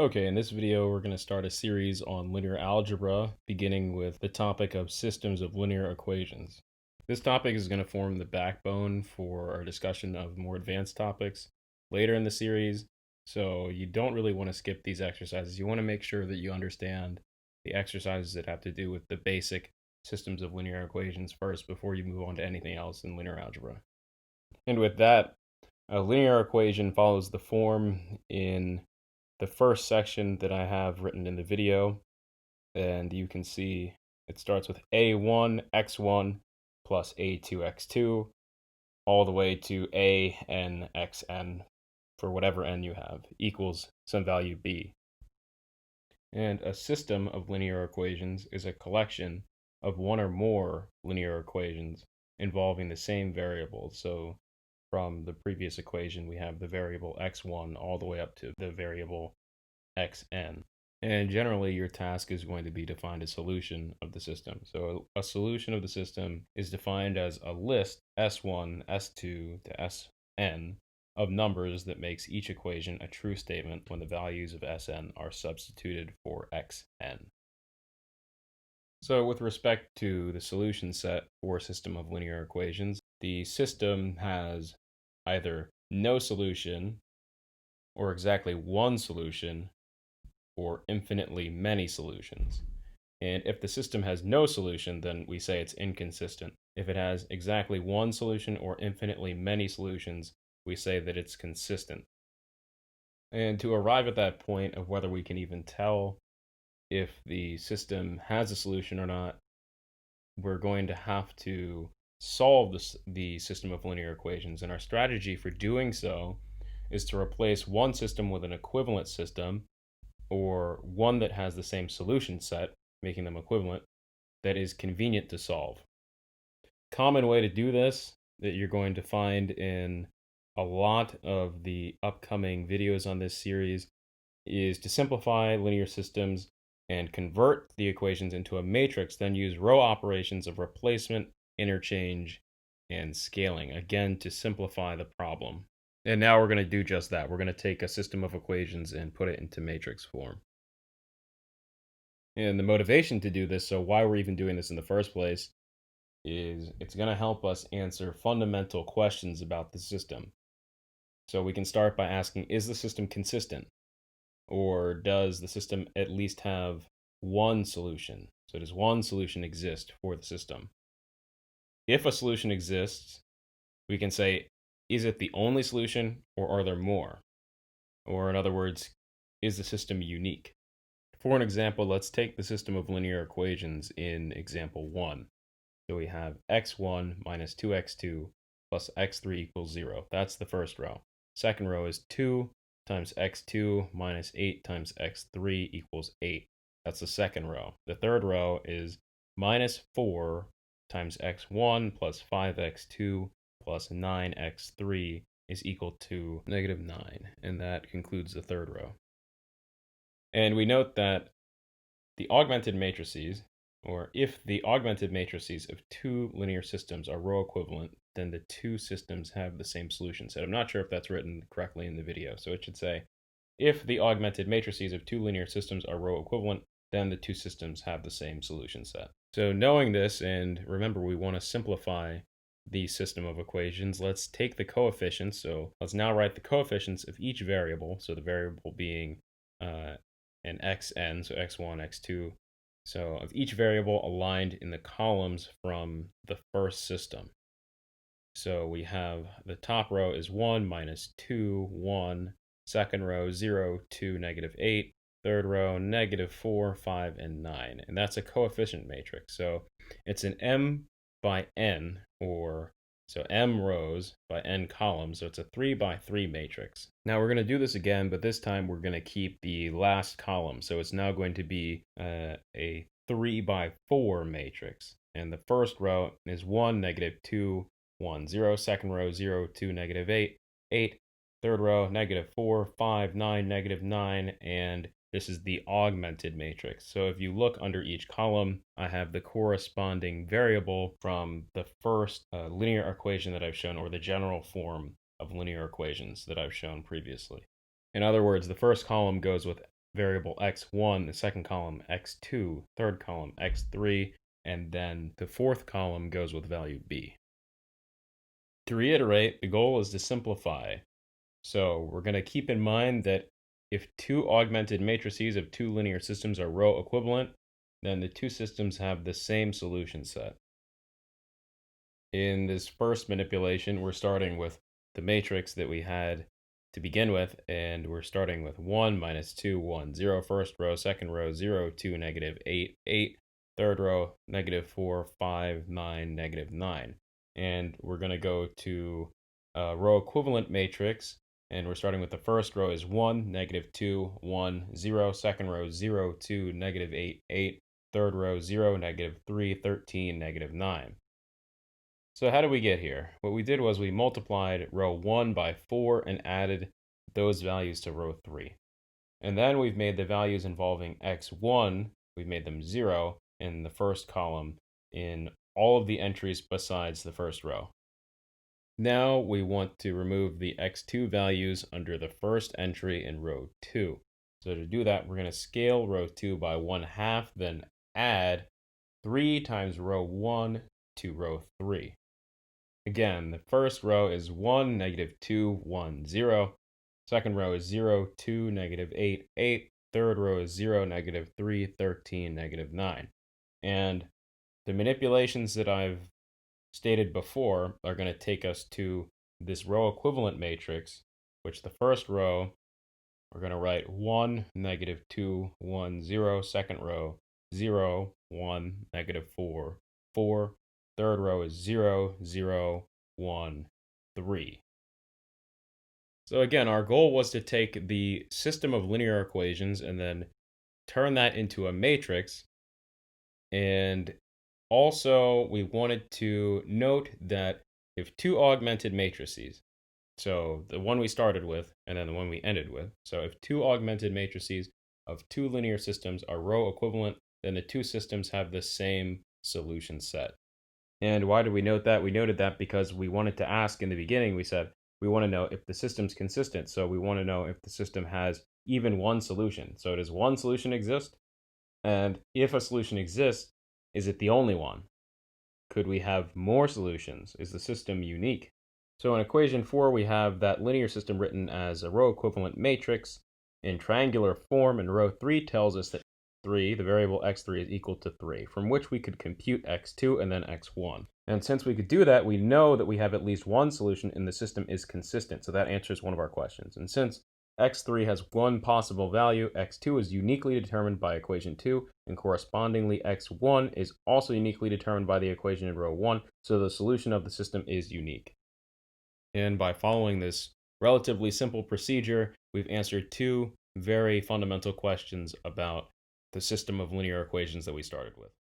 Okay, in this video, we're going to start a series on linear algebra, beginning with the topic of systems of linear equations. This topic is going to form the backbone for our discussion of more advanced topics later in the series, so you don't really want to skip these exercises. You want to make sure that you understand the exercises that have to do with the basic systems of linear equations first before you move on to anything else in linear algebra. And with that, a linear equation follows the form in the first section that I have written in the video, and you can see it starts with a1 x1 plus a2 x2 all the way to a n xn for whatever n you have equals some value b. And a system of linear equations is a collection of one or more linear equations involving the same variable. So from the previous equation, we have the variable x1 all the way up to the variable xn. And generally, your task is going to be to find a solution of the system. So a solution of the system is defined as a list S1, S2 to Sn of numbers that makes each equation a true statement when the values of Sn are substituted for Xn. So with respect to the solution set for a system of linear equations, the system has either no solution or exactly one solution or infinitely many solutions. And if the system has no solution, then we say it's inconsistent. If it has exactly one solution or infinitely many solutions, we say that it's consistent. And to arrive at that point of whether we can even tell if the system has a solution or not, we're going to have to solve the system of linear equations. And our strategy for doing so is to replace one system with an equivalent system, or one that has the same solution set, making them equivalent, that is convenient to solve. Common way to do this that you're going to find in a lot of the upcoming videos on this series is to simplify linear systems and convert the equations into a matrix, then use row operations of replacement, interchange, and scaling, again, to simplify the problem. And now we're going to do just that. We're going to take a system of equations and put it into matrix form. And the motivation to do this, so why we're even doing this in the first place, is it's going to help us answer fundamental questions about the system. So we can start by asking, is the system consistent? Or does the system at least have one solution? So does one solution exist for the system? If a solution exists, we can say, is it the only solution or are there more? Or in other words, is the system unique? For an example, let's take the system of linear equations in example 1. So we have x1 minus 2x2 plus x3 equals 0. That's the first row. Second row is 2 times x2 minus 8 times x3 equals 8. That's the second row. The third row is minus 4 times x1 plus 5x2 plus 9x3 is equal to negative 9. And that concludes the third row. And we note that the augmented matrices, or if the augmented matrices of two linear systems are row equivalent, then the two systems have the same solution set. I'm not sure if that's written correctly in the video, so it should say, if the augmented matrices of two linear systems are row equivalent, then the two systems have the same solution set. So knowing this, and remember we want to simplify the system of equations, let's take the coefficients. So let's now write the coefficients of each variable, so the variable being an xn, so x1, x2, so of each variable aligned in the columns from the first system. So we have the top row is 1, minus 2, 1. Second row, 0, 2, negative 8. Third row, negative 4, 5, and 9. And that's a coefficient matrix. So it's an m by n, or so m rows by n columns. So it's a 3 by 3 matrix. Now we're going to do this again, but this time we're going to keep the last column. So it's now going to be a 3 by 4 matrix. And the first row is 1, negative 2, 1, 0. Second row, 0, 2, negative 8, 8. Third row, negative 4, 5, 9, negative 9. And this is the augmented matrix. So if you look under each column, I have the corresponding variable from the first linear equation that I've shown, or the general form of linear equations that I've shown previously. In other words, the first column goes with variable x1, the second column x2, third column x3, and then the fourth column goes with value b. To reiterate, the goal is to simplify. So we're going to keep in mind that if two augmented matrices of two linear systems are row equivalent, then the two systems have the same solution set. In this first manipulation, we're starting with the matrix that we had to begin with, and we're starting with 1, minus 2, 1, 0, first row, second row, 0, 2, negative 8, 8, third row, negative 4, 5, 9, negative 9. And we're going to go to a row equivalent matrix, and we're starting with the first row is 1, negative 2, 1, 0, second row, 0, 2, negative 8, 8, third row, 0, negative 3, 13, negative 9. So how did we get here? What we did was we multiplied row 1 by 4 and added those values to row 3. And then we've made the values involving x1, we've made them 0 in the first column in all of the entries besides the first row. Now we want to remove the x2 values under the first entry in row 2. So to do that, we're going to scale row 2 by 1/2, then add 3 times row 1 to row 3. Again, the first row is 1, negative 2, 1, 0. Second row is 0, 2, negative 8, 8. Third row is 0, negative 3, 13, negative 9. And the manipulations that I've stated before are going to take us to this row equivalent matrix, which the first row, we're going to write 1, negative 2, 1, 0. Second row, 0, 1, negative 4, 4. Third row is 0, 0, 1, 3. So again, our goal was to take the system of linear equations and then turn that into a matrix. And also, we wanted to note that if two augmented matrices, so the one we started with and then the one we ended with, so if two augmented matrices of two linear systems are row equivalent, then the two systems have the same solution set. And why did we note that? We noted that because we wanted to ask in the beginning, we said, we want to know if the system's consistent. So we want to know if the system has even one solution. So does one solution exist? And if a solution exists, is it the only one? Could we have more solutions? Is the system unique? So in equation 4, we have that linear system written as a row equivalent matrix in triangular form, and row 3 tells us that 3, the variable x3, is equal to 3, from which we could compute x2 and then x1. And since we could do that, we know that we have at least one solution and the system is consistent, so that answers one of our questions. And since x3 has one possible value, x2 is uniquely determined by equation 2, and correspondingly x1 is also uniquely determined by the equation in row 1, so the solution of the system is unique. And by following this relatively simple procedure, we've answered two very fundamental questions about the system of linear equations that we started with.